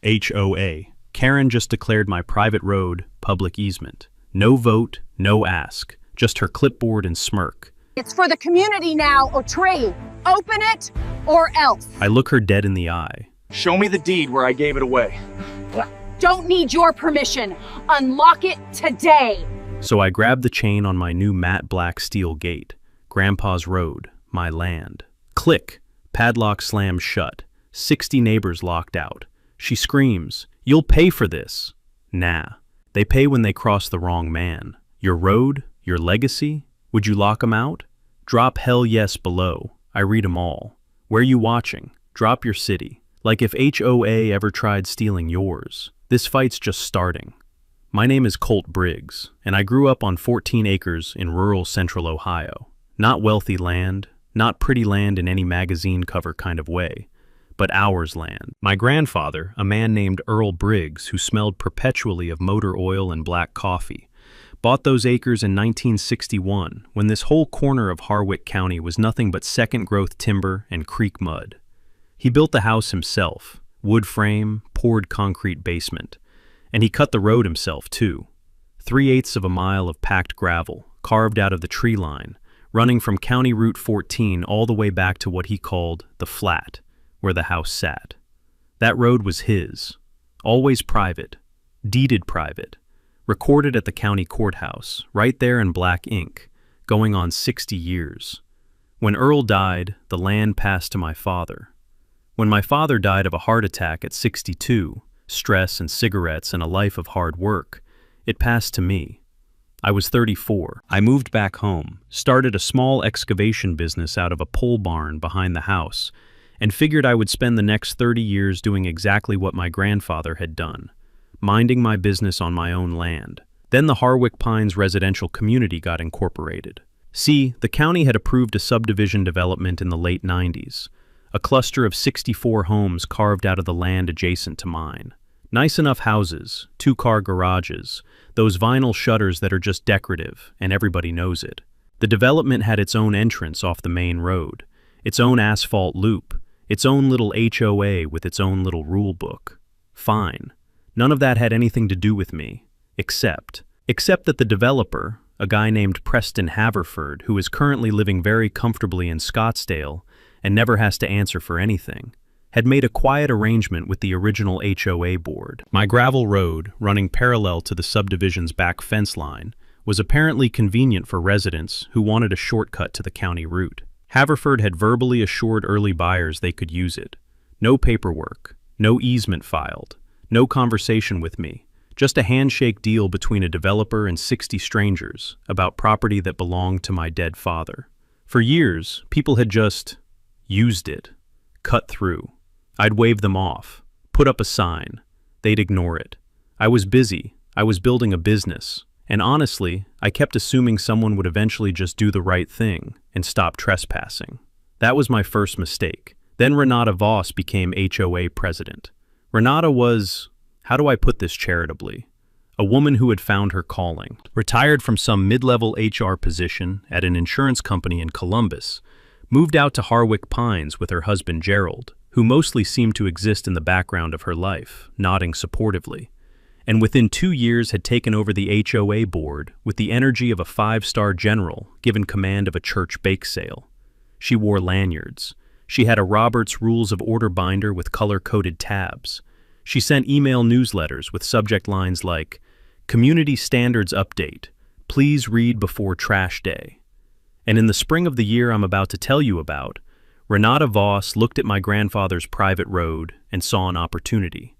HOA. Karen just declared my private road public easement. No vote, no ask, just her clipboard and smirk. It's for the community now, or trade. Open it, or else. I look her dead in the eye. Show me the deed where I gave it away. Don't need your permission. Unlock it today. So I grab the chain on my new matte black steel gate. Grandpa's road, my land. Click, padlock slams shut. 60 neighbors locked out. She screams, "You'll pay for this." Nah, they pay when they cross the wrong man. Your road, your legacy, would you lock 'em out? Drop hell yes below. I read 'em all. Where you watching? Drop your city. Like if HOA ever tried stealing yours. This fight's just starting. My name is Colt Briggs, and I grew up on 14 acres in rural central Ohio. Not wealthy land, not pretty land in any magazine cover kind of way, but ours land. My grandfather, a man named Earl Briggs, who smelled perpetually of motor oil and black coffee, bought those acres in 1961 when this whole corner of Harwick County was nothing but second-growth timber and creek mud. He built the house himself, wood frame, poured concrete basement, and he cut the road himself too. 3/8 of a mile of packed gravel, carved out of the tree line, running from County Route 14 all the way back to what he called the flat, where the house sat. That road was his, always private, deeded private, recorded at the county courthouse, right there in black ink, going on 60 years. When Earl died, the land passed to my father. When my father died of a heart attack at 62, stress and cigarettes and a life of hard work, it passed to me. I was 34. I moved back home, started a small excavation business out of a pole barn behind the house, and figured I would spend the next 30 years doing exactly what my grandfather had done, minding my business on my own land. Then the Harwick Pines residential community got incorporated. See, the county had approved a subdivision development in the late 90s, a cluster of 64 homes carved out of the land adjacent to mine. Nice enough houses, 2-car garages, those vinyl shutters that are just decorative, and everybody knows it. The development had its own entrance off the main road, its own asphalt loop, its own little HOA with its own little rule book. Fine. None of that had anything to do with me, except that the developer, a guy named Preston Haverford, who is currently living very comfortably in Scottsdale and never has to answer for anything, had made a quiet arrangement with the original HOA board. My gravel road, running parallel to the subdivision's back fence line, was apparently convenient for residents who wanted a shortcut to the county route. Haverford had verbally assured early buyers they could use it. No paperwork, no easement filed, no conversation with me, just a handshake deal between a developer and 60 strangers about property that belonged to my dead father. For years, people had just used it, cut through. I'd wave them off, put up a sign. They'd ignore it. I was busy. I was building a business. And honestly, I kept assuming someone would eventually just do the right thing and stop trespassing. That was my first mistake. Then Renata Voss became HOA president. Renata was, how do I put this charitably, a woman who had found her calling. Retired from some mid-level HR position at an insurance company in Columbus, moved out to Harwick Pines with her husband Gerald, who mostly seemed to exist in the background of her life, nodding supportively, and within 2 years had taken over the HOA board with the energy of a 5-star general given command of a church bake sale. She wore lanyards. She had a Robert's Rules of Order binder with color-coded tabs. She sent email newsletters with subject lines like, "Community Standards Update. Please read before trash day." And in the spring of the year I'm about to tell you about, Renata Voss looked at my grandfather's private road and saw an opportunity.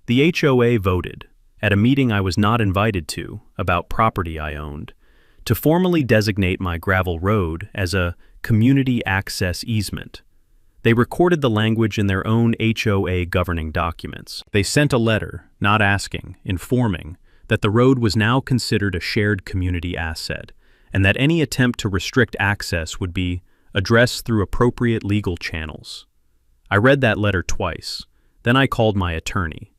The HOA voted, at a meeting I was not invited to, about property I owned, to formally designate my gravel road as a community access easement. They recorded the language in their own HOA governing documents. They sent a letter, not asking, informing, that the road was now considered a shared community asset, and that any attempt to restrict access would be addressed through appropriate legal channels. I read that letter twice. Then I called my attorney.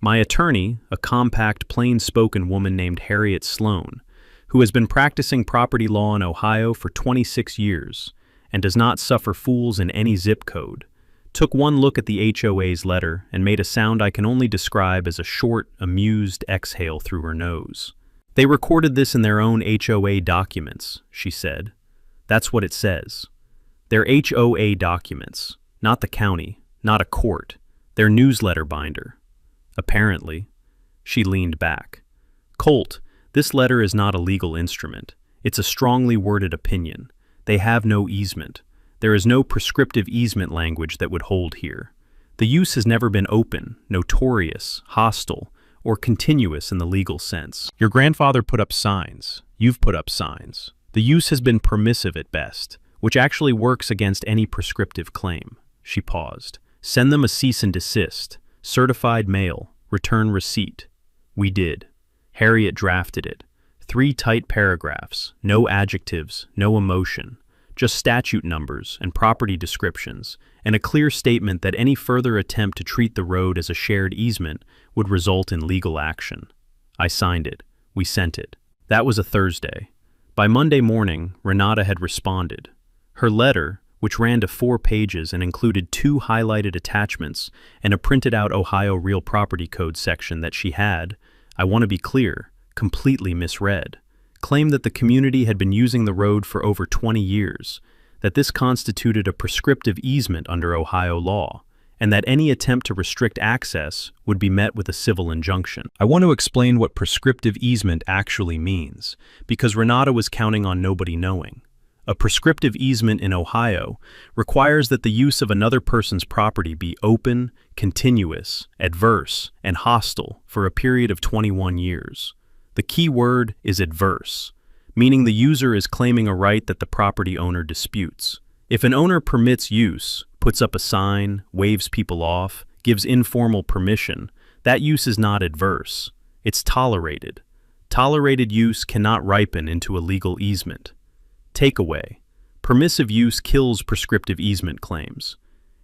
My attorney, a compact, plain-spoken woman named Harriet Sloan, who has been practicing property law in Ohio for 26 years and does not suffer fools in any zip code, took one look at the HOA's letter, and made a sound I can only describe as a short, amused exhale through her nose. "They recorded this in their own HOA documents," she said. "That's what it says. Their HOA documents, not the county, not a court, their newsletter binder. Apparently." She leaned back. "Colt, this letter is not a legal instrument. It's a strongly worded opinion. They have no easement. There is no prescriptive easement language that would hold here. The use has never been open, notorious, hostile, or continuous in the legal sense. Your grandfather put up signs. You've put up signs. The use has been permissive at best, which actually works against any prescriptive claim." She paused. "Send them a cease and desist. Certified mail. Return receipt." We did. Harriet drafted it. 3 tight paragraphs, no adjectives, no emotion, just statute numbers and property descriptions, and a clear statement that any further attempt to treat the road as a shared easement would result in legal action. I signed it. We sent it. That was a Thursday. By Monday morning, Renata had responded. Her letter, which ran to 4 pages and included 2 highlighted attachments and a printed-out Ohio Real Property Code section that she had, I want to be clear, completely misread, claimed that the community had been using the road for over 20 years, that this constituted a prescriptive easement under Ohio law, and that any attempt to restrict access would be met with a civil injunction. I want to explain what prescriptive easement actually means, because Renata was counting on nobody knowing. A prescriptive easement in Ohio requires that the use of another person's property be open, continuous, adverse, and hostile for a period of 21 years. The key word is adverse, meaning the user is claiming a right that the property owner disputes. If an owner permits use, puts up a sign, waves people off, gives informal permission, that use is not adverse. It's tolerated. Tolerated use cannot ripen into a legal easement. Takeaway: permissive use kills prescriptive easement claims.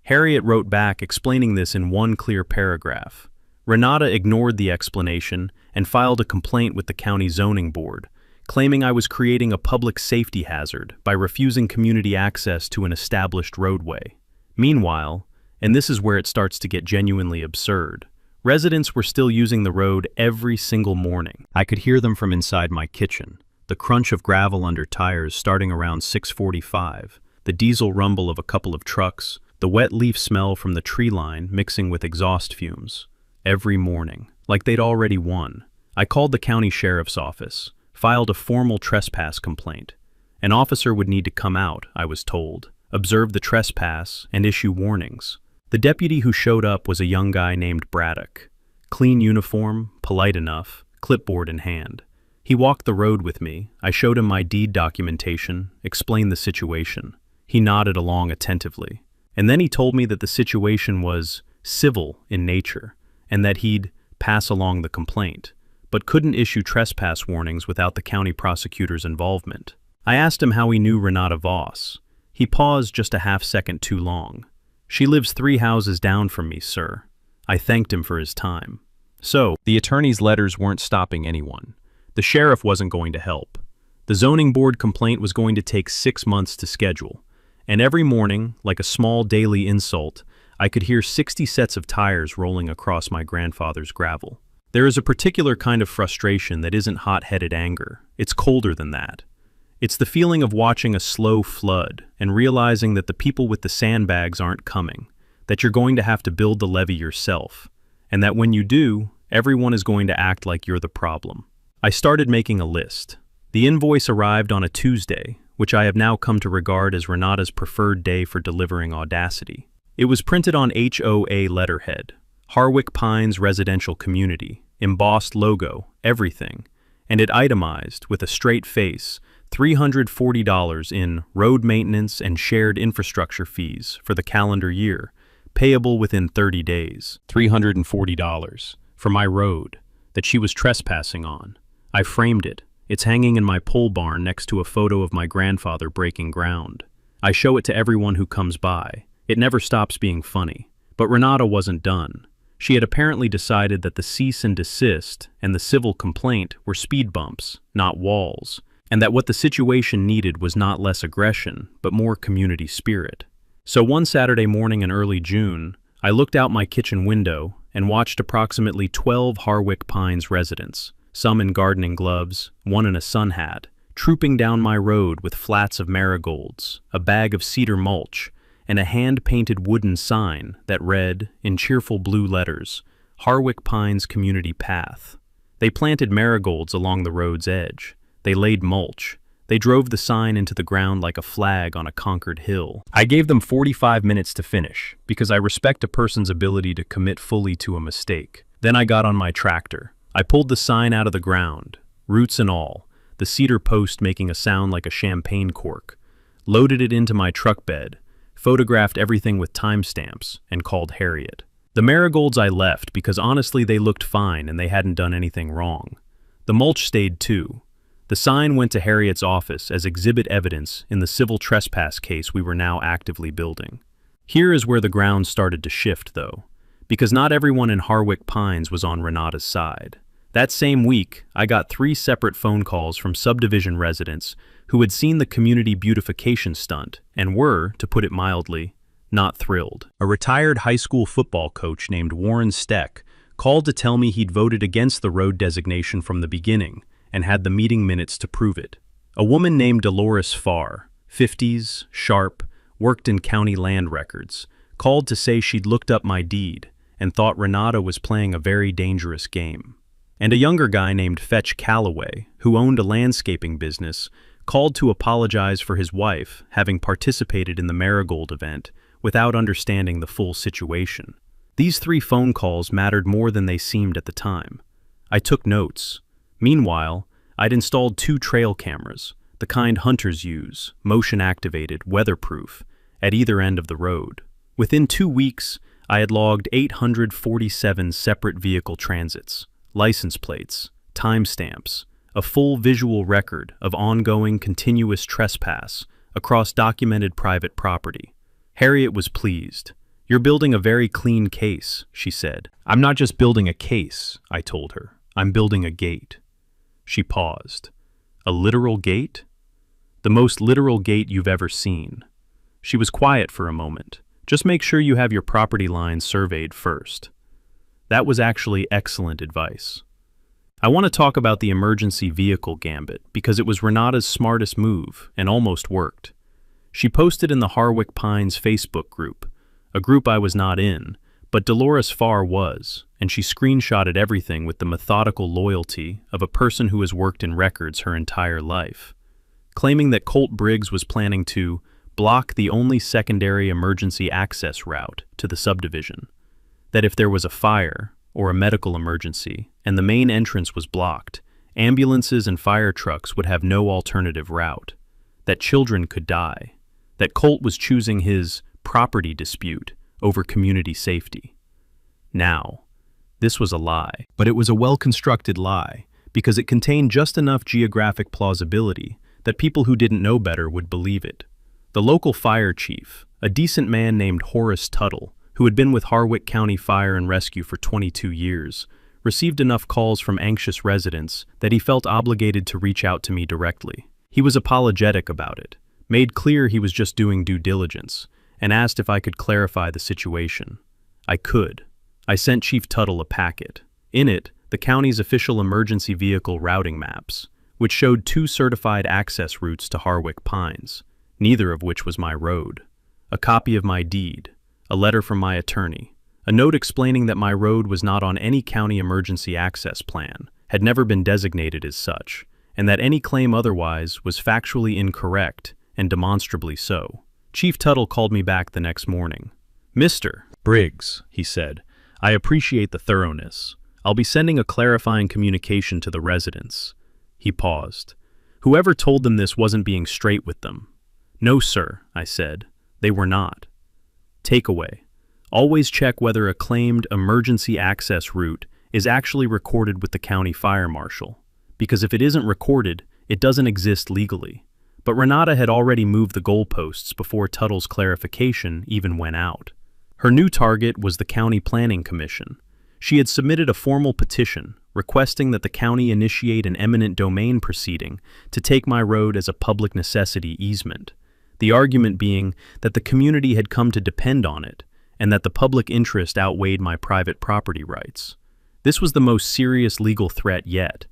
Harriet wrote back explaining this in 1 clear paragraph. Renata ignored the explanation and filed a complaint with the county zoning board, claiming I was creating a public safety hazard by refusing community access to an established roadway. Meanwhile, and this is where it starts to get genuinely absurd, residents were still using the road every single morning. I could hear them from inside my kitchen. The crunch of gravel under tires starting around 6:45, the diesel rumble of a couple of trucks, the wet leaf smell from the tree line mixing with exhaust fumes. Every morning, like they'd already won. I called the county sheriff's office, filed a formal trespass complaint. An officer would need to come out, I was told, observe the trespass, and issue warnings. The deputy who showed up was a young guy named Braddock. Clean uniform, polite enough, clipboard in hand. He walked the road with me. I showed him my deed documentation, explained the situation. He nodded along attentively. And then he told me that the situation was civil in nature, and that he'd pass along the complaint, but couldn't issue trespass warnings without the county prosecutor's involvement. I asked him how he knew Renata Voss. He paused just a half-second too long. "She lives 3 houses down from me, sir." I thanked him for his time. So, the attorney's letters weren't stopping anyone. The sheriff wasn't going to help. The zoning board complaint was going to take 6 months to schedule. And every morning, like a small daily insult, I could hear 60 sets of tires rolling across my grandfather's gravel. There is a particular kind of frustration that isn't hot-headed anger. It's colder than that. It's the feeling of watching a slow flood and realizing that the people with the sandbags aren't coming, that you're going to have to build the levee yourself, and that when you do, everyone is going to act like you're the problem. I started making a list. The invoice arrived on a Tuesday, which I have now come to regard as Renata's preferred day for delivering audacity. It was printed on HOA letterhead, Harwick Pines Residential Community, embossed logo, everything, and it itemized, with a straight face, $340 in road maintenance and shared infrastructure fees for the calendar year, payable within 30 days. $340 for my road that she was trespassing on. I framed it. It's hanging in my pole barn next to a photo of my grandfather breaking ground. I show it to everyone who comes by. It never stops being funny. But Renata wasn't done. She had apparently decided that the cease and desist and the civil complaint were speed bumps, not walls, and that what the situation needed was not less aggression, but more community spirit. So one Saturday morning in early June, I looked out my kitchen window and watched approximately 12 Harwick Pines residents, some in gardening gloves, one in a sun hat, trooping down my road with flats of marigolds, a bag of cedar mulch, and a hand-painted wooden sign that read, in cheerful blue letters, Harwick Pines Community Path. They planted marigolds along the road's edge. They laid mulch. They drove the sign into the ground like a flag on a conquered hill. I gave them 45 minutes to finish, because I respect a person's ability to commit fully to a mistake. Then I got on my tractor. I pulled the sign out of the ground, roots and all, the cedar post making a sound like a champagne cork, loaded it into my truck bed, photographed everything with timestamps, and called Harriet. The marigolds I left because honestly they looked fine and they hadn't done anything wrong. The mulch stayed too. The sign went to Harriet's office as exhibit evidence in the civil trespass case we were now actively building. Here is where the ground started to shift, though, because not everyone in Harwick Pines was on Renata's side. That same week, I got 3 separate phone calls from subdivision residents who had seen the community beautification stunt and were, to put it mildly, not thrilled. A retired high school football coach named Warren Steck called to tell me he'd voted against the road designation from the beginning and had the meeting minutes to prove it. A woman named Dolores Farr, 50s, sharp, worked in county land records, called to say she'd looked up my deed and thought Renata was playing a very dangerous game. And a younger guy named Fetch Calloway, who owned a landscaping business, called to apologize for his wife having participated in the marigold event without understanding the full situation. These 3 phone calls mattered more than they seemed at the time. I took notes. Meanwhile, I'd installed 2 trail cameras, the kind hunters use, motion-activated, weatherproof, at either end of the road. Within 2 weeks, I had logged 847 separate vehicle transits, license plates, timestamps, a full visual record of ongoing continuous trespass across documented private property. Harriet was pleased. "You're building a very clean case," she said. "I'm not just building a case," I told her. "I'm building a gate." She paused. "A literal gate?" "The most literal gate you've ever seen." She was quiet for a moment. "Just make sure you have your property lines surveyed first." That was actually excellent advice. I want to talk about the emergency vehicle gambit because it was Renata's smartest move and almost worked. She posted in the Harwick Pines Facebook group, a group I was not in, but Dolores Farr was, and she screenshotted everything with the methodical loyalty of a person who has worked in records her entire life, claiming that Colt Briggs was planning to block the only secondary emergency access route to the subdivision, that if there was a fire or a medical emergency and the main entrance was blocked, ambulances and fire trucks would have no alternative route, that children could die, that Colt was choosing his property dispute over community safety. Now, this was a lie, but it was a well-constructed lie because it contained just enough geographic plausibility that people who didn't know better would believe it. The local fire chief, a decent man named Horace Tuttle, who had been with Harwick County Fire and Rescue for 22 years, received enough calls from anxious residents that he felt obligated to reach out to me directly. He was apologetic about it, made clear he was just doing due diligence, and asked if I could clarify the situation. I could. I sent Chief Tuttle a packet. In it, the county's official emergency vehicle routing maps, which showed 2 certified access routes to Harwick Pines, neither of which was my road, a copy of my deed, a letter from my attorney, a note explaining that my road was not on any county emergency access plan, had never been designated as such, and that any claim otherwise was factually incorrect and demonstrably so. Chief Tuttle called me back the next morning. "Mr. Briggs," he said, "I appreciate the thoroughness. I'll be sending a clarifying communication to the residents." He paused. "Whoever told them this wasn't being straight with them." "No, sir," I said. "They were not." Takeaway: always check whether a claimed emergency access route is actually recorded with the county fire marshal, because if it isn't recorded, it doesn't exist legally. But Renata had already moved the goalposts before Tuttle's clarification even went out. Her new target was the County Planning Commission. She had submitted a formal petition requesting that the county initiate an eminent domain proceeding to take my road as a public necessity easement. the argument being that the community had come to depend on it and that the public interest outweighed my private property rights. This was the most serious legal threat yet,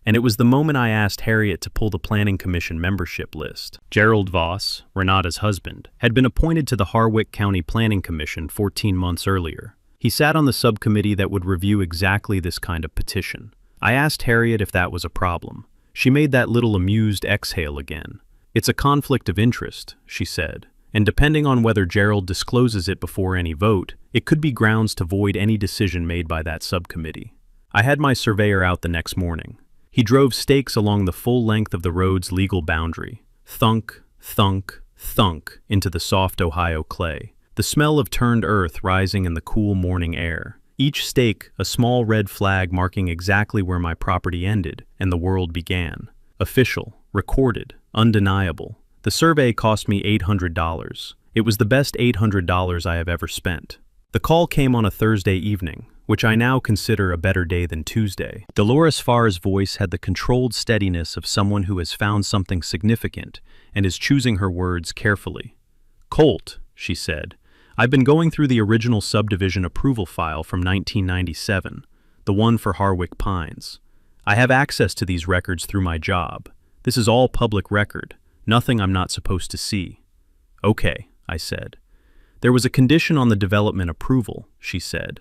and it was the moment I asked Harriet to pull the Planning Commission membership list. Gerald Voss, Renata's husband, had been appointed to the Harwick County Planning Commission 14 months earlier. He sat on the subcommittee that would review exactly this kind of petition. I asked Harriet if that was a problem. She made that little amused exhale again. "It's a conflict of interest," she said, "and depending on whether Gerald discloses it before any vote, it could be grounds to void any decision made by that subcommittee." I had my surveyor out the next morning. He drove stakes along the full length of the road's legal boundary. Thunk, thunk, thunk into the soft Ohio clay. The smell of turned earth rising in the cool morning air. Each stake a small red flag marking exactly where my property ended and the world began. Official, recorded, undeniable. The survey cost me $800. It was the best $800 I have ever spent. The call came on a Thursday evening, which I now consider a better day than Tuesday. Dolores Farr's voice had the controlled steadiness of someone who has found something significant and is choosing her words carefully. "Colt," she said, "I've been going through the original subdivision approval file from 1997, the one for Harwick Pines. I have access to these records through my job. This is all public record, nothing I'm not supposed to see." "Okay," I said. "There was a condition on the development approval," she said.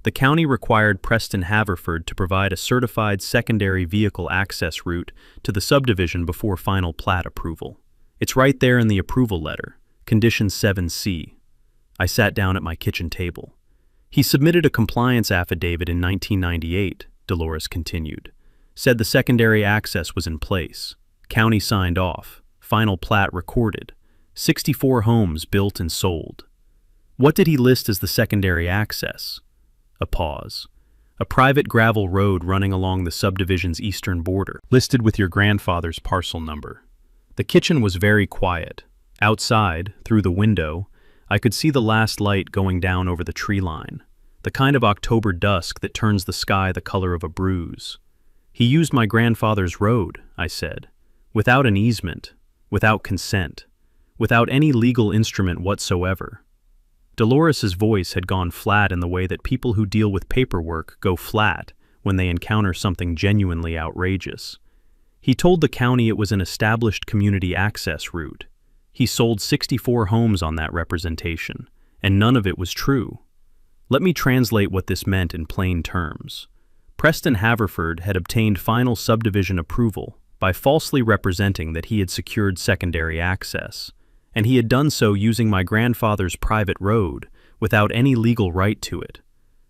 "The county required Preston Haverford to provide a certified secondary vehicle access route to the subdivision before final plat approval. It's right there in the approval letter, Condition 7C. I sat down at my kitchen table. "He submitted a compliance affidavit in 1998, Dolores continued. Said the secondary access was in place. County signed off. Final plat recorded. 64 homes built and sold. What did he list as the secondary access?" A pause. "A private gravel road running along the subdivision's eastern border, listed with your grandfather's parcel number." The kitchen was very quiet. Outside, through the window, I could see the last light going down over the tree line, the kind of October dusk that turns the sky the color of a bruise. "He used my grandfather's road," I said, "without an easement, without consent, without any legal instrument whatsoever." Dolores's voice had gone flat in the way that people who deal with paperwork go flat when they encounter something genuinely outrageous. "He told the county it was an established community access route. He sold 64 homes on that representation, and none of it was true." Let me translate what this meant in plain terms. Preston Haverford had obtained final subdivision approval by falsely representing that he had secured secondary access, and he had done so using my grandfather's private road without any legal right to it.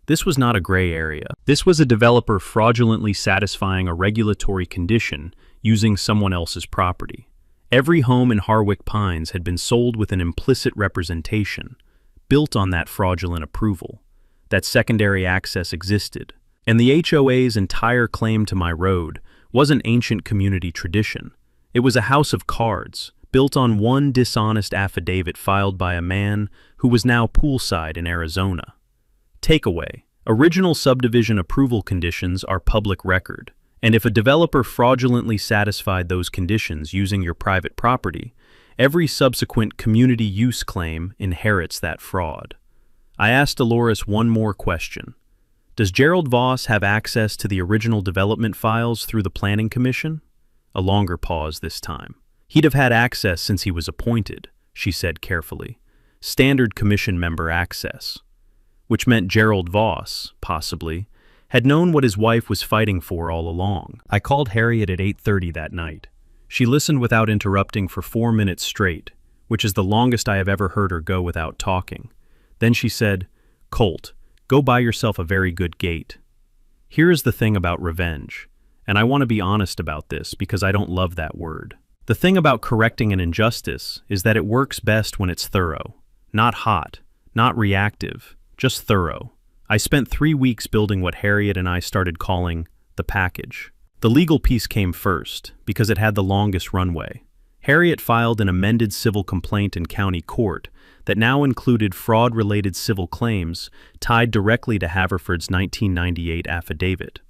This was not a gray area. This was a developer fraudulently satisfying a regulatory condition using someone else's property. Every home in Harwick Pines had been sold with an implicit representation, built on that fraudulent approval. That secondary access existed, and the HOA's entire claim to my road wasn't ancient community tradition. It was a house of cards, built on one dishonest affidavit filed by a man who was now poolside in Arizona. Takeaway: original subdivision approval conditions are public record, and if a developer fraudulently satisfied those conditions using your private property, every subsequent community use claim inherits that fraud. I asked Dolores one more question. "Does Gerald Voss have access to the original development files through the Planning Commission?" A longer pause this time. "He'd have had access since he was appointed," she said carefully. "Standard commission member access." Which meant Gerald Voss, possibly, had known what his wife was fighting for all along. I called Harriet at 8:30 that night. She listened without interrupting for 4 minutes straight, which is the longest I have ever heard her go without talking. Then she said, "Colt, go buy yourself a very good gate. Here is the thing about revenge, and I want to be honest about this because I don't love that word. The thing about correcting an injustice is that it works best when it's thorough, not hot, not reactive, just thorough. I spent 3 weeks building what Harriet and I started calling the package. The legal piece came first because it had the longest runway. Harriet filed an amended civil complaint in county court that now included fraud-related civil claims tied directly to Haverford's 1998 affidavit.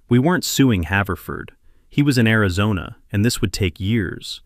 We weren't suing Haverford. He was in Arizona, and this would take years.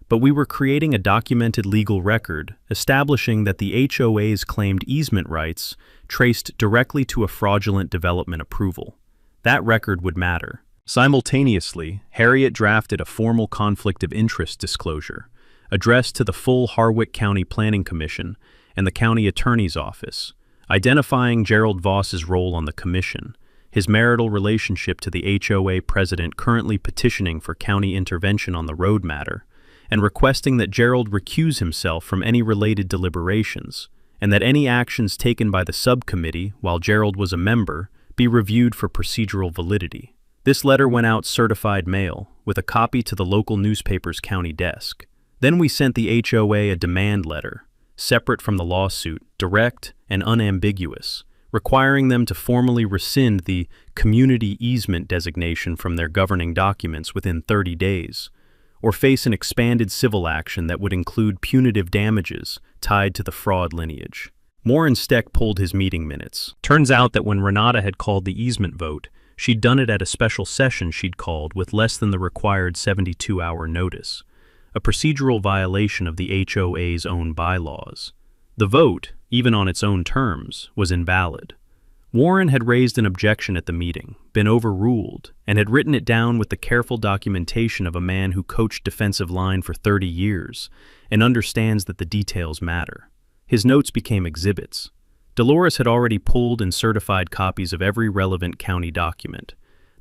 but we were creating a documented legal record establishing that the HOA's claimed easement rights traced directly to a fraudulent development approval. That record would matter. Simultaneously, Harriet drafted a formal conflict of interest disclosure, addressed to the full Harwick County Planning Commission and the County Attorney's Office, identifying Gerald Voss's role on the commission, his marital relationship to the HOA president currently petitioning for county intervention on the road matter, and requesting that Gerald recuse himself from any related deliberations, and that any actions taken by the subcommittee while Gerald was a member be reviewed for procedural validity. This letter went out certified mail, with a copy to the local newspaper's county desk. Then we sent the HOA a demand letter, separate from the lawsuit, direct and unambiguous, requiring them to formally rescind the community easement designation from their governing documents within 30 days, or face an expanded civil action that would include punitive damages tied to the fraud lineage. Moore Steck pulled his meeting minutes. Turns out that when Renata had called the easement vote, she'd done it at a special session she'd called with less than the required 72-hour notice, a procedural violation of the HOA's own bylaws. The vote, even on its own terms, was invalid. Warren had raised an objection at the meeting, been overruled, and had written it down with the careful documentation of a man who coached defensive line for 30 years and understands that the details matter. His notes became exhibits. Dolores had already pulled and certified copies of every relevant county document: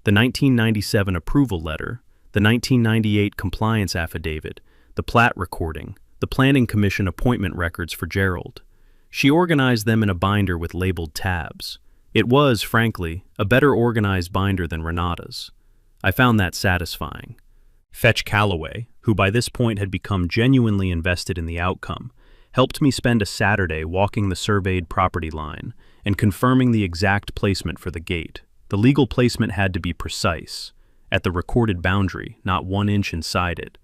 the 1997 approval letter, the 1998 compliance affidavit, the plat recording, the Planning Commission appointment records for Gerald. She organized them in a binder with labeled tabs. It was, frankly, a better organized binder than Renata's. I found that satisfying. Fetch Calloway, who by this point had become genuinely invested in the outcome, helped me spend a Saturday walking the surveyed property line and confirming the exact placement for the gate. The legal placement had to be precise, at the recorded boundary, not 1 inch inside it,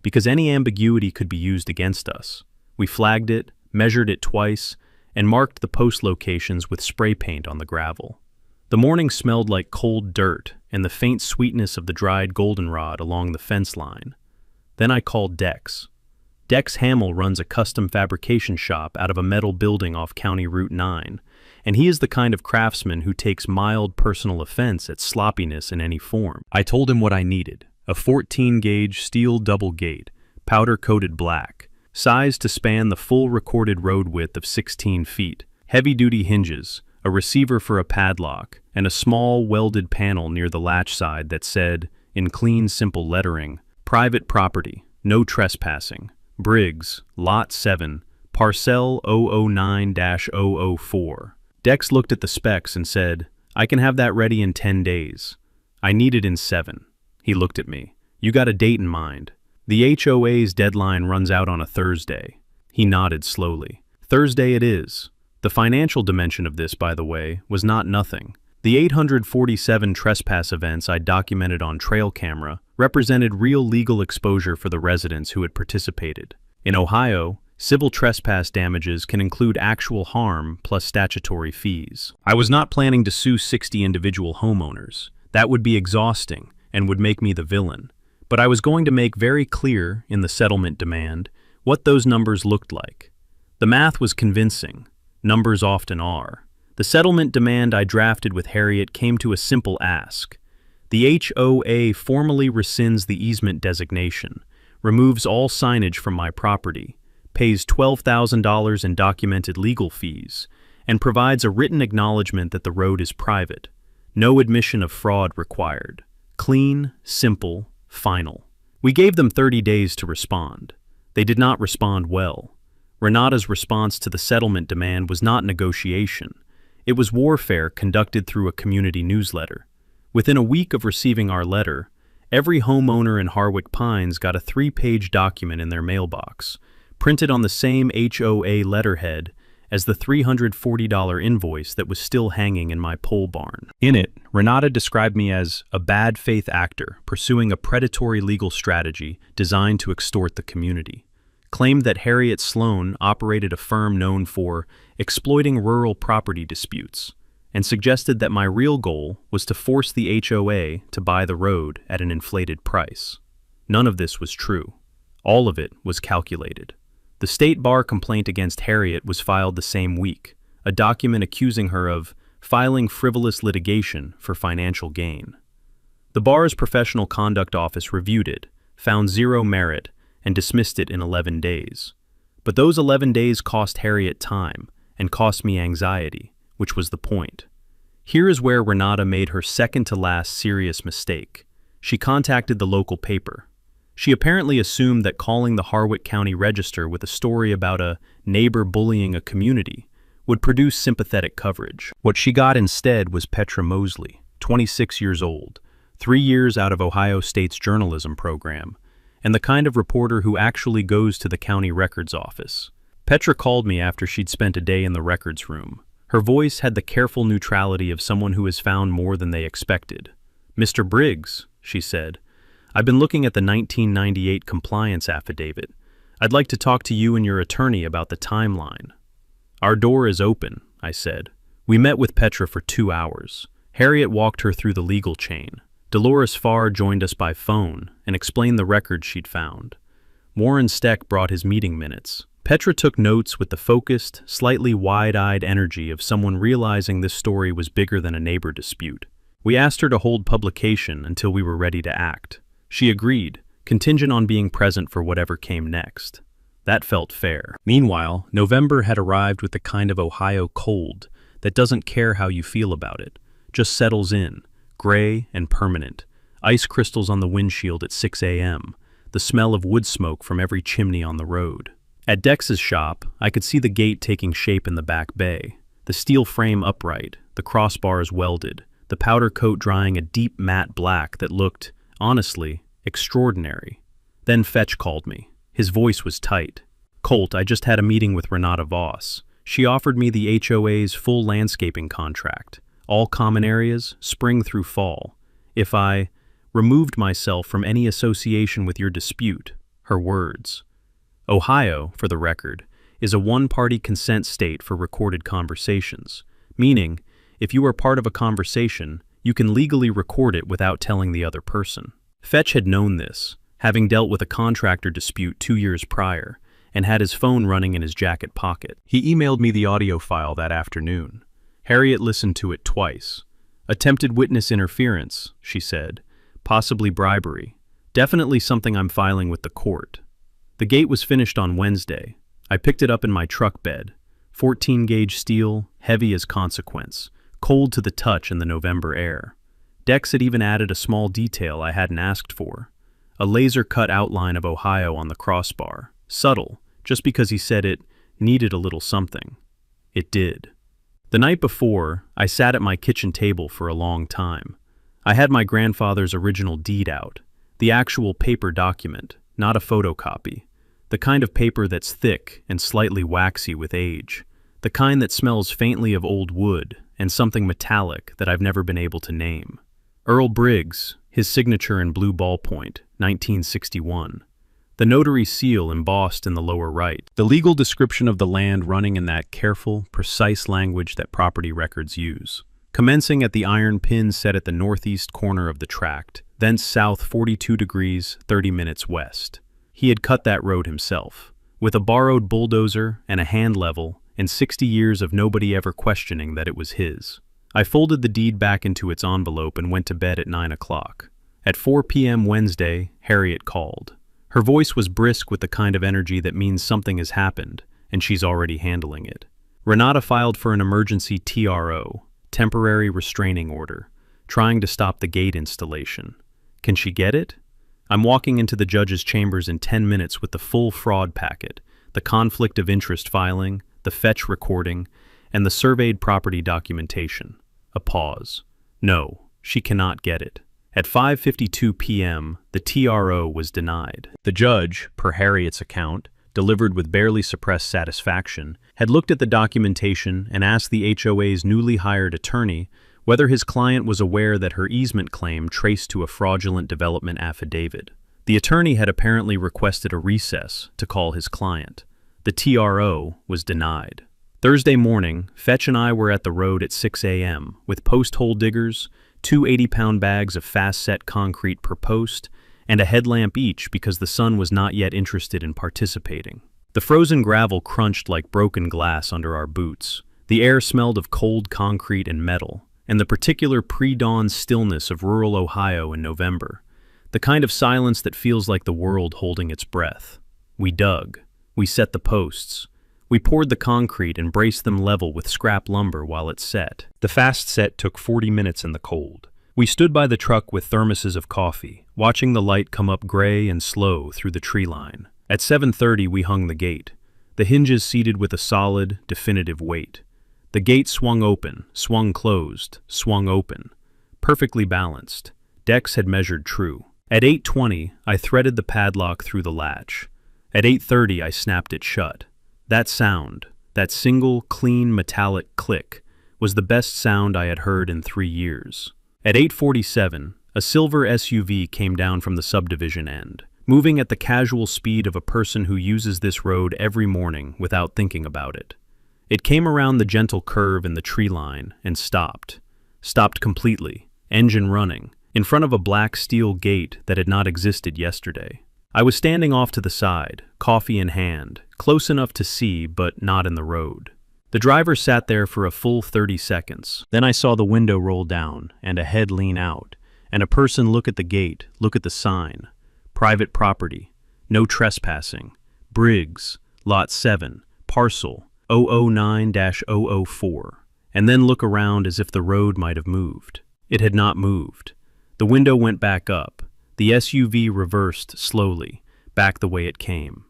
because any ambiguity could be used against us. We flagged it, measured it twice, and marked the post locations with spray paint on the gravel. The morning smelled like cold dirt and the faint sweetness of the dried goldenrod along the fence line. Then I called Dex. Dex Hamill runs a custom fabrication shop out of a metal building off County Route 9, and he is the kind of craftsman who takes mild personal offense at sloppiness in any form. I told him what I needed: a 14-gauge steel double gate, powder-coated black, sized to span the full recorded road width of 16 feet, heavy-duty hinges, a receiver for a padlock, and a small welded panel near the latch side that said, in clean, simple lettering, "Private property, no trespassing, Briggs, Lot 7, Parcel 009-004. Dex looked at the specs and said, "I can have that ready in 10 days. I need it in 7. He looked at me. "You got a date in mind?" "The HOA's deadline runs out on a Thursday." He nodded slowly. "Thursday it is." The financial dimension of this, by the way, was not nothing. The 847 trespass events I documented on trail camera represented real legal exposure for the residents who had participated. In Ohio, civil trespass damages can include actual harm plus statutory fees. I was not planning to sue 60 individual homeowners. That would be exhausting and would make me the villain. But I was going to make very clear in the settlement demand what those numbers looked like. The math was convincing. Numbers often are. The settlement demand I drafted with Harriet came to a simple ask. The HOA formally rescinds the easement designation, removes all signage from my property, pays $12,000 in documented legal fees, and provides a written acknowledgement that the road is private. No admission of fraud required. Clean, simple, final. We gave them 30 days to respond. They did not respond well. Renata's response to the settlement demand was not negotiation. It was warfare conducted through a community newsletter. Within a week of receiving our letter, every homeowner in Harwick Pines got a 3-page document in their mailbox, printed on the same HOA letterhead as the $340 invoice that was still hanging in my pole barn. In it, Renata described me as a bad faith actor pursuing a predatory legal strategy designed to extort the community, claimed that Harriet Sloan operated a firm known for exploiting rural property disputes, and suggested that my real goal was to force the HOA to buy the road at an inflated price. None of this was true. All of it was calculated. The state bar complaint against Harriet was filed the same week, a document accusing her of filing frivolous litigation for financial gain. The bar's professional conduct office reviewed it, found zero merit, and dismissed it in 11 days. But those 11 days cost Harriet time and cost me anxiety, which was the point. Here is where Renata made her second-to-last serious mistake. She contacted the local paper. She apparently assumed that calling the Harwick County Register with a story about a neighbor bullying a community would produce sympathetic coverage. What she got instead was Petra Mosley, 26 years old, 3 years out of Ohio State's journalism program, and the kind of reporter who actually goes to the county records office. Petra called me after she'd spent a day in the records room. Her voice had the careful neutrality of someone who has found more than they expected. "Mr. Briggs," she said, "I've been looking at the 1998 compliance affidavit. I'd like to talk to you and your attorney about the timeline." "Our door is open," I said. We met with Petra for 2 hours. Harriet walked her through the legal chain. Dolores Farr joined us by phone and explained the records she'd found. Warren Steck brought his meeting minutes. Petra took notes with the focused, slightly wide-eyed energy of someone realizing this story was bigger than a neighbor dispute. We asked her to hold publication until we were ready to act. She agreed, contingent on being present for whatever came next. That felt fair. Meanwhile, November had arrived with the kind of Ohio cold that doesn't care how you feel about it, just settles in, gray and permanent, ice crystals on the windshield at 6 a.m., the smell of wood smoke from every chimney on the road. At Dex's shop, I could see the gate taking shape in the back bay, the steel frame upright, the crossbars welded, the powder coat drying a deep matte black that looked, honestly, extraordinary. Then Fetch called me. His voice was tight. "Colt, I just had a meeting with Renata Voss. She offered me the HOA's full landscaping contract, all common areas, spring through fall, if I removed myself from any association with your dispute." Her words. Ohio, for the record, is a one-party consent state for recorded conversations, meaning, if you are part of a conversation, you can legally record it without telling the other person. Fetch had known this, having dealt with a contractor dispute 2 years prior, and had his phone running in his jacket pocket. He emailed me the audio file that afternoon. Harriet listened to it twice. "Attempted witness interference," she said. "Possibly bribery. Definitely something I'm filing with the court." The gate was finished on Wednesday. I picked it up in my truck bed. 14-gauge steel, heavy as consequence, cold to the touch in the November air. Dex had even added a small detail I hadn't asked for. A laser-cut outline of Ohio on the crossbar. Subtle, just because he said it needed a little something. It did. The night before, I sat at my kitchen table for a long time. I had my grandfather's original deed out, the actual paper document, not a photocopy. The kind of paper that's thick and slightly waxy with age. The kind that smells faintly of old wood and something metallic that I've never been able to name. Earl Briggs, his signature in blue ballpoint, 1961. The notary seal embossed in the lower right. The legal description of the land running in that careful, precise language that property records use. Commencing at the iron pin set at the northeast corner of the tract, thence south 42 degrees, 30 minutes west. He had cut that road himself, with a borrowed bulldozer and a hand level, and 60 years of nobody ever questioning that it was his. I folded the deed back into its envelope and went to bed at 9 o'clock. At 4 p.m. Wednesday, Harriet called. Her voice was brisk with the kind of energy that means something has happened, and she's already handling it. Renata filed for an emergency TRO, temporary restraining order, trying to stop the gate installation. Can she get it? I'm walking into the judge's chambers in 10 minutes with the full fraud packet, the conflict of interest filing, the fetch recording, and the surveyed property documentation. A pause. No, she cannot get it. At 5:52 p.m., the TRO was denied. The judge, per Harriet's account, delivered with barely suppressed satisfaction, had looked at the documentation and asked the HOA's newly hired attorney whether his client was aware that her easement claim traced to a fraudulent development affidavit. The attorney had apparently requested a recess to call his client. The TRO was denied. Thursday morning, Fetch and I were at the road at 6 a.m. with post hole diggers, 2 80-pound bags of fast-set concrete per post, and a headlamp each because the sun was not yet interested in participating. The frozen gravel crunched like broken glass under our boots. The air smelled of cold concrete and metal, and the particular pre-dawn stillness of rural Ohio in November. The kind of silence that feels like the world holding its breath. We dug. We set the posts. We poured the concrete and braced them level with scrap lumber while it set. The fast set took 40 minutes in the cold. We stood by the truck with thermoses of coffee, watching the light come up gray and slow through the tree line. At 7:30 we hung the gate, the hinges seated with a solid, definitive weight. The gate swung open, swung closed, swung open. Perfectly balanced. Dex had measured true. At 8:20 I threaded the padlock through the latch. At 8:30 I snapped it shut. That sound, that single, clean, metallic click, was the best sound I had heard in 3 years. At 8:47, a silver SUV came down from the subdivision end, moving at the casual speed of a person who uses this road every morning without thinking about it. It came around the gentle curve in the tree line and stopped. Stopped completely, engine running, in front of a black steel gate that had not existed yesterday. I was standing off to the side, coffee in hand, close enough to see but not in the road. The driver sat there for a full 30 seconds. Then I saw the window roll down and a head lean out, and a person look at the gate, look at the sign. Private property, no trespassing, Briggs, Lot 7, parcel 009-004, and then look around as if the road might have moved. It had not moved. The window went back up. The SUV reversed slowly, back the way it came.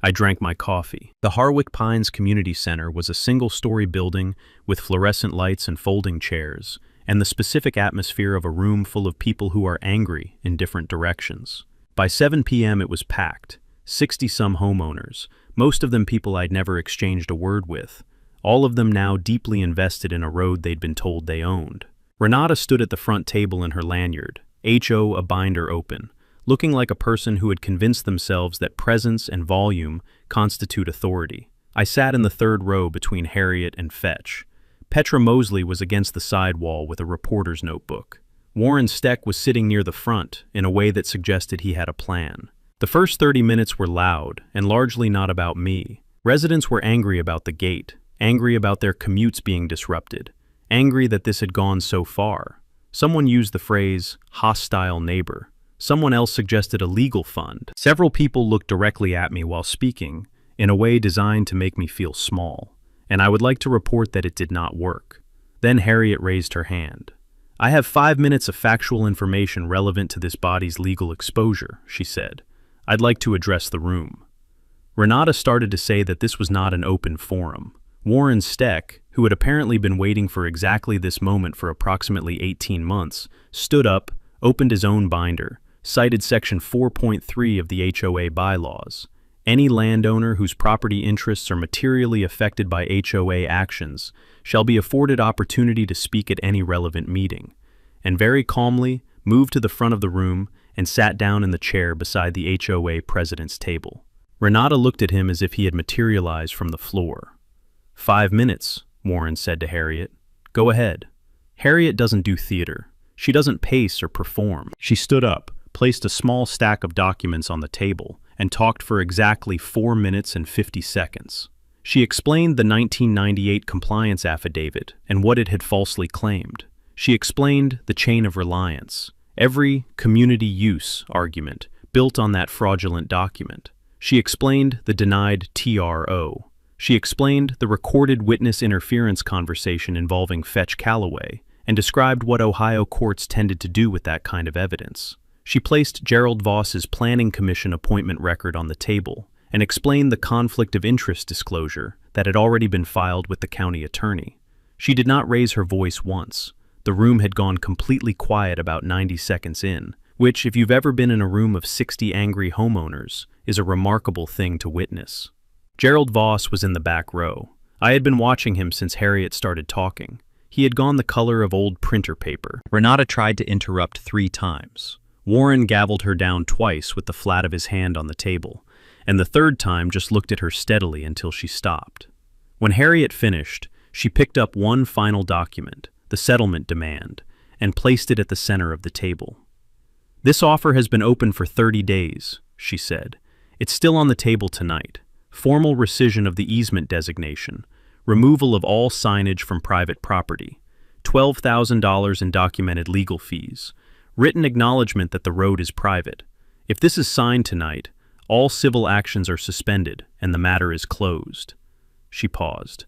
I drank my coffee. The Harwick Pines Community Center was a single-story building with fluorescent lights and folding chairs, and the specific atmosphere of a room full of people who are angry in different directions. By 7 p.m. it was packed, 60-some homeowners, most of them people I'd never exchanged a word with, all of them now deeply invested in a road they'd been told they owned. Renata stood at the front table in her lanyard, HO a binder open, looking like a person who had convinced themselves that presence and volume constitute authority. I sat in the third row between Harriet and Fetch. Petra Mosley was against the side wall with a reporter's notebook. Warren Steck was sitting near the front in a way that suggested he had a plan. The first 30 minutes were loud and largely not about me. Residents were angry about the gate, angry about their commutes being disrupted, angry that this had gone so far. Someone used the phrase, hostile neighbor. Someone else suggested a legal fund. Several people looked directly at me while speaking, in a way designed to make me feel small, and I would like to report that it did not work. Then Harriet raised her hand. "I have 5 minutes of factual information relevant to this body's legal exposure," she said. "I'd like to address the room." Renata started to say that this was not an open forum. Warren Steck, who had apparently been waiting for exactly this moment for approximately 18 months, stood up, opened his own binder, cited Section 4.3 of the HOA bylaws. Any landowner whose property interests are materially affected by HOA actions shall be afforded opportunity to speak at any relevant meeting, and very calmly moved to the front of the room and sat down in the chair beside the HOA president's table. Renata looked at him as if he had materialized from the floor. 5 minutes, Warren said to Harriet. "Go ahead." Harriet doesn't do theater. She doesn't pace or perform. She stood up, placed a small stack of documents on the table, and talked for exactly 4 minutes and 50 seconds. She explained the 1998 compliance affidavit and what it had falsely claimed. She explained the chain of reliance, every community use argument built on that fraudulent document. She explained the denied TRO. She explained the recorded witness interference conversation involving Fetch Calloway and described what Ohio courts tended to do with that kind of evidence. She placed Gerald Voss's Planning Commission appointment record on the table and explained the conflict of interest disclosure that had already been filed with the county attorney. She did not raise her voice once. The room had gone completely quiet about 90 seconds in, which, if you've ever been in a room of 60 angry homeowners, is a remarkable thing to witness. Gerald Voss was in the back row. I had been watching him since Harriet started talking. He had gone the color of old printer paper. Renata tried to interrupt 3 times. Warren gavelled her down twice with the flat of his hand on the table, and the third time just looked at her steadily until she stopped. When Harriet finished, she picked up one final document, the settlement demand, and placed it at the center of the table. "This offer has been open for 30 days, she said. "It's still on the table tonight. Formal rescission of the easement designation, removal of all signage from private property, $12,000 in documented legal fees, written acknowledgement that the road is private. If this is signed tonight, all civil actions are suspended and the matter is closed." She paused.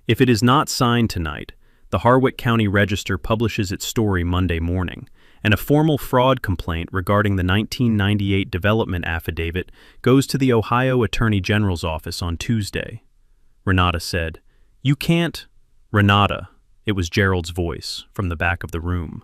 "If it is not signed tonight, the Harwick County Register publishes its story Monday morning, and a formal fraud complaint regarding the 1998 development affidavit goes to the Ohio Attorney General's office on Tuesday." Renata said, "You can't—" "Renata," it was Gerald's voice from the back of the room.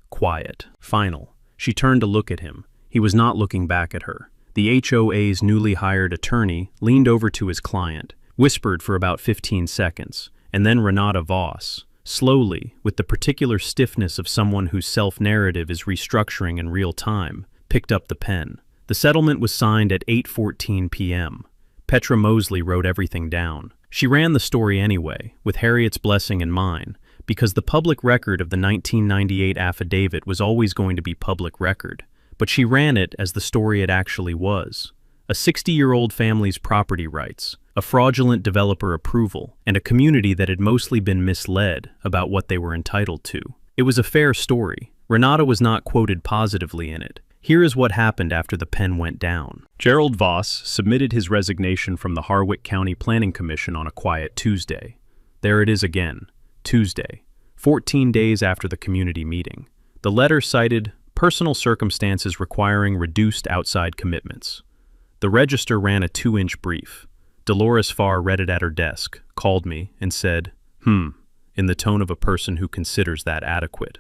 Quiet. Final. She turned to look at him. He was not looking back at her. The HOA's newly hired attorney leaned over to his client, whispered for about 15 seconds, and then Renata Voss, slowly, with the particular stiffness of someone whose self-narrative is restructuring in real time, picked up the pen. The settlement was signed at 8:14 p.m. Petra Mosley wrote everything down. She ran the story anyway, with Harriet's blessing and mine, because the public record of the 1998 affidavit was always going to be public record. But she ran it as the story it actually was. A 60-year-old family's property rights, a fraudulent developer approval, and a community that had mostly been misled about what they were entitled to. It was a fair story. Renata was not quoted positively in it. Here is what happened after the pen went down. Gerald Voss submitted his resignation from the Harwick County Planning Commission on a quiet Tuesday. There it is again, Tuesday, 14 days after the community meeting. The letter cited personal circumstances requiring reduced outside commitments. The Register ran a 2-inch brief. Dolores Farr read it at her desk, called me, and said, in the tone of a person who considers that adequate.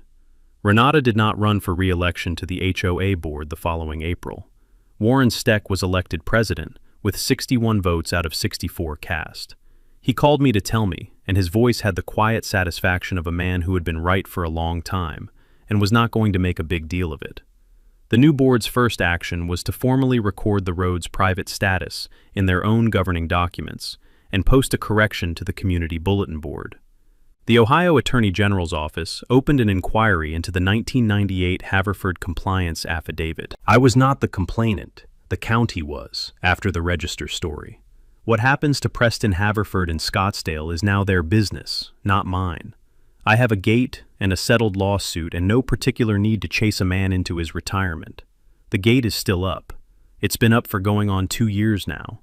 Renata did not run for re-election to the HOA board the following April. Warren Steck was elected president, with 61 votes out of 64 cast. He called me to tell me, and his voice had the quiet satisfaction of a man who had been right for a long time, and was not going to make a big deal of it. The new board's first action was to formally record the road's private status in their own governing documents and post a correction to the community bulletin board. The Ohio Attorney General's office opened an inquiry into the 1998 Haverford compliance affidavit. I was not the complainant, the county was, after the Register story. What happens to Preston Haverford and Scottsdale is now their business, not mine. I have a gate and a settled lawsuit and no particular need to chase a man into his retirement. The gate is still up. It's been up for going on 2 years now.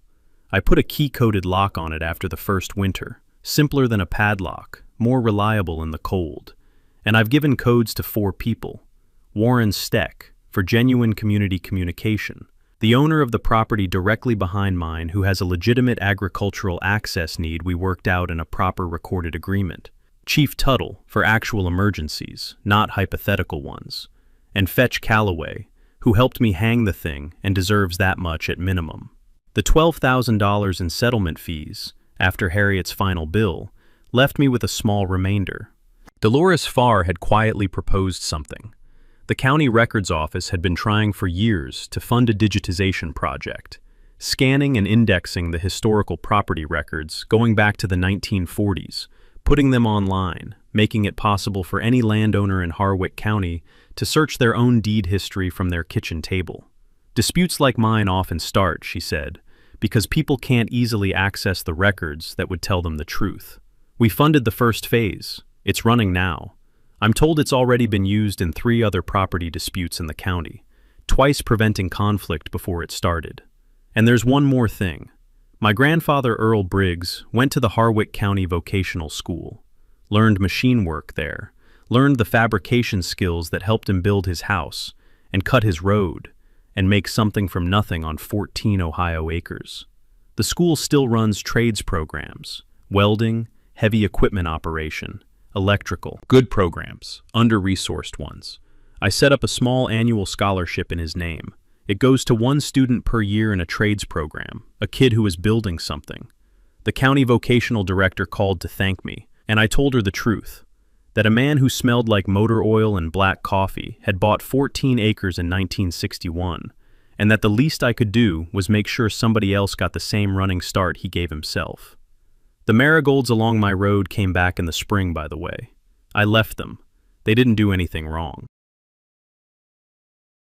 I put a key-coded lock on it after the first winter, simpler than a padlock, more reliable in the cold. And I've given codes to 4 people. Warren Steck, for genuine community communication, the owner of the property directly behind mine who has a legitimate agricultural access need we worked out in a proper recorded agreement. Chief Tuttle, for actual emergencies, not hypothetical ones, and Fetch Calloway, who helped me hang the thing and deserves that much at minimum. The $12,000 in settlement fees, after Harriet's final bill, left me with a small remainder. Dolores Farr had quietly proposed something. The county records office had been trying for years to fund a digitization project, scanning and indexing the historical property records going back to the 1940s, putting them online, making it possible for any landowner in Harwick County to search their own deed history from their kitchen table. Disputes like mine often start, she said, because people can't easily access the records that would tell them the truth. We funded the first phase. It's running now. I'm told it's already been used in 3 other property disputes in the county, twice preventing conflict before it started. And there's one more thing. My grandfather, Earl Briggs, went to the Harwick County Vocational School, learned machine work there, learned the fabrication skills that helped him build his house, and cut his road, and make something from nothing on 14 Ohio acres. The school still runs trades programs, welding, heavy equipment operation, electrical, good programs, under-resourced ones. I set up a small annual scholarship in his name. It goes to 1 student per year in a trades program, a kid who is building something. The county vocational director called to thank me, and I told her the truth, that a man who smelled like motor oil and black coffee had bought 14 acres in 1961, and that the least I could do was make sure somebody else got the same running start he gave himself. The marigolds along my road came back in the spring, by the way. I left them. They didn't do anything wrong.